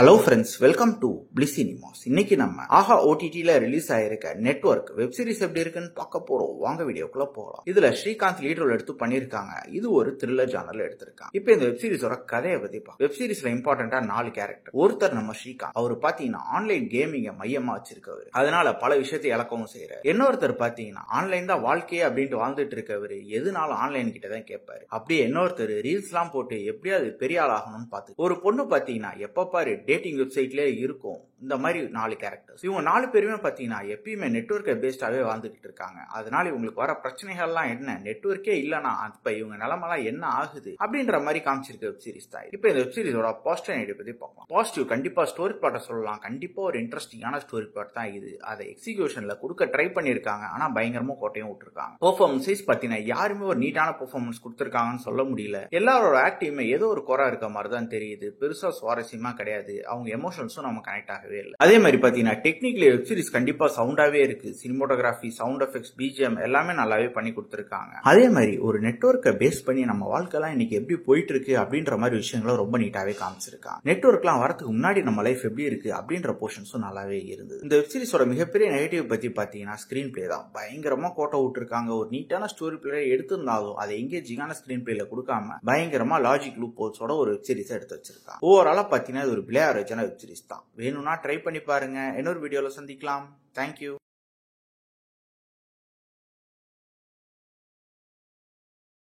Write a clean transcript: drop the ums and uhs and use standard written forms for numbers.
Hello friends, welcome to bliss cinemas. இன்னைக்கு நம்ம ஆஹா ஓடிடில release ஆயிருக்க நெட்வொர்க் வெப் சீரிஸ் எப்படி இருக்குன்னு பார்க்க போறோம். வாங்க வீடியோக்குள்ள போகலாம். இதுல ஸ்ரீகாந்த் லீட் ரோல் எடுத்து பண்ணிருக்காங்க. இது ஒரு த்ரில்லர் ஜானர்ல எடுத்திருக்காங்க. இப்போ இந்த வெப் சீரிஸோட கதையை பத்தி பார்க்கலாம். வெப் சீரிஸ்ல இம்பார்ட்டண்டா 4 கேரக்டர். ஒருத்தர் நம்ம ஸ்ரீகாந்த், அவர் பாத்தீங்கன்னா ஆன்லைன் கேமிங்க மையமா வச்சிருக்கவர், அதனால பல விஷயத்தை இழக்கவும் செய்யறாரு. இன்னொருத்தர் பாத்தீங்கன்னா ஆன்லைன் தான் வாழ்க்கையே அப்படின்ட்டு வாழ்ந்துட்டு இருக்கவர், எதுனாலும் ஆன்லைன் கிட்ட தான் கேட்பாரு. அப்படியே இன்னொருத்தர் ரீல்ஸ் எல்லாம் போட்டு எப்படியாவது பெரிய ஆள் ஆகணும்னு பார்த்து, ஒரு பொண்ணு பாத்தீங்கன்னா எப்ப பாரு டேட்டிங் வெப்சைட்ல இருக்கும். இந்த மாதிரி 4 கேரக்டர்ஸ். இவங்க 4 பேருமே பாத்தீங்கன்னா எப்பயுமே நெட்வொர்க் பேஸ்டாவே வாழ்ந்துட்டு இருக்காங்க. அதனால இவங்களுக்கு வர பிரச்சனைகள்லாம் என்ன, நெட்வொர்க்கே இல்லனா அப்ப இவங்க நிலைமெல்லாம் என்ன ஆகுது அப்படின்ற மாதிரி காமிச்சிருக்க வெப் சீரிஸ் தான். இப்போ இந்த வெப் சீரிஸோட பாசிட்டிவ் ஐடியா பத்தி பார்க்கலாம். பாசிட்டிவ் கண்டிப்பா ஸ்டோரி பிளாட்டை சொல்லலாம். கண்டிப்பா ஒரு இன்ட்ரெஸ்டிங்கான ஸ்டோரி பிளாட் தான் இது. அதை எக்ஸிகியூஷன்ல கொடுக்க ட்ரை பண்ணிருக்காங்க. ஆனா பயங்கரமா கோட்டையும் விட்டுருக்காங்க. பெர்ஃபார்மன்ஸ் பாத்தீங்கன்னா யாருமே ஒரு நீட்டான பெர்ஃபார்மன்ஸ் கொடுத்திருக்காங்கன்னு சொல்ல முடியல. எல்லாரோட ஆக்டிங்குமே ஏதோ ஒரு குறை இருக்க மாதிரி தான் தெரியுது. பெருசா சுவாரஸ்யமா கிடையாது. அவங்க எமோஷன்ஸும் நம்ம கனெக்ட் ஆகவே இல்லை. அதே மாதிரி பாத்தீங்கன்னா டெக்னிக்கலி வெப் சீரிஸ் கண்டிப்பா சவுண்டாவே இருக்கு. சினிமோட்டோகிராஃபி, சவுண்ட் எஃபெக்ட்ஸ், பிஜிஎம் எல்லாமே நல்லாவே பண்ணி கொடுத்திருக்காங்க. அதே மாதிரி ஒரு நெட்வொர்க்கை பேஸ் பண்ணி நம்ம வாழ்க்கைலாம் இன்னைக்கு எப்படி போயிட்டு இருக்கு அப்படின்ற மாதிரி விஷயங்களும் ரொம்ப நீட்டாவே காமிச்சிருக்காங்க. நெட்வொர்க்லாம் வரதுக்கு முன்னாடி நம்ம லைஃப் எப்படி இருக்கு அப்படின்ற போர்ஷன்ஸும் நல்லாவே இருந்தது. இந்த வெப் சீரிஸோட மிகப்பெரிய நெகட்டிவ் பத்தி பாத்தீங்கன்னா ஸ்கிரீன் பிளே தான். பயங்கரமா கோட்டை விட்டுருக்காங்க. ஒரு நீட்டான ஸ்டோரி பிளே எடுத்திருந்தாலும் அதை எங்கேஜிங்கான ஸ்கிரீன் பிளேல கொடுக்காம பயங்கரமா லாஜிக் லூப் ஹோல்ஸோட ஒரு வெப் சீரிஸை எடுத்து வச்சிருக்காங்க. ஓவராலா பாத்தீங்கன்னா இது ஒரு பிளே ஆவரேஜான வெப் சீரிஸ் தான். வேணும்னா ட்ரை பண்ணி பாருங்க. இன்னொரு வீடியோல சந்திக்கலாம். தேங்க்யூ.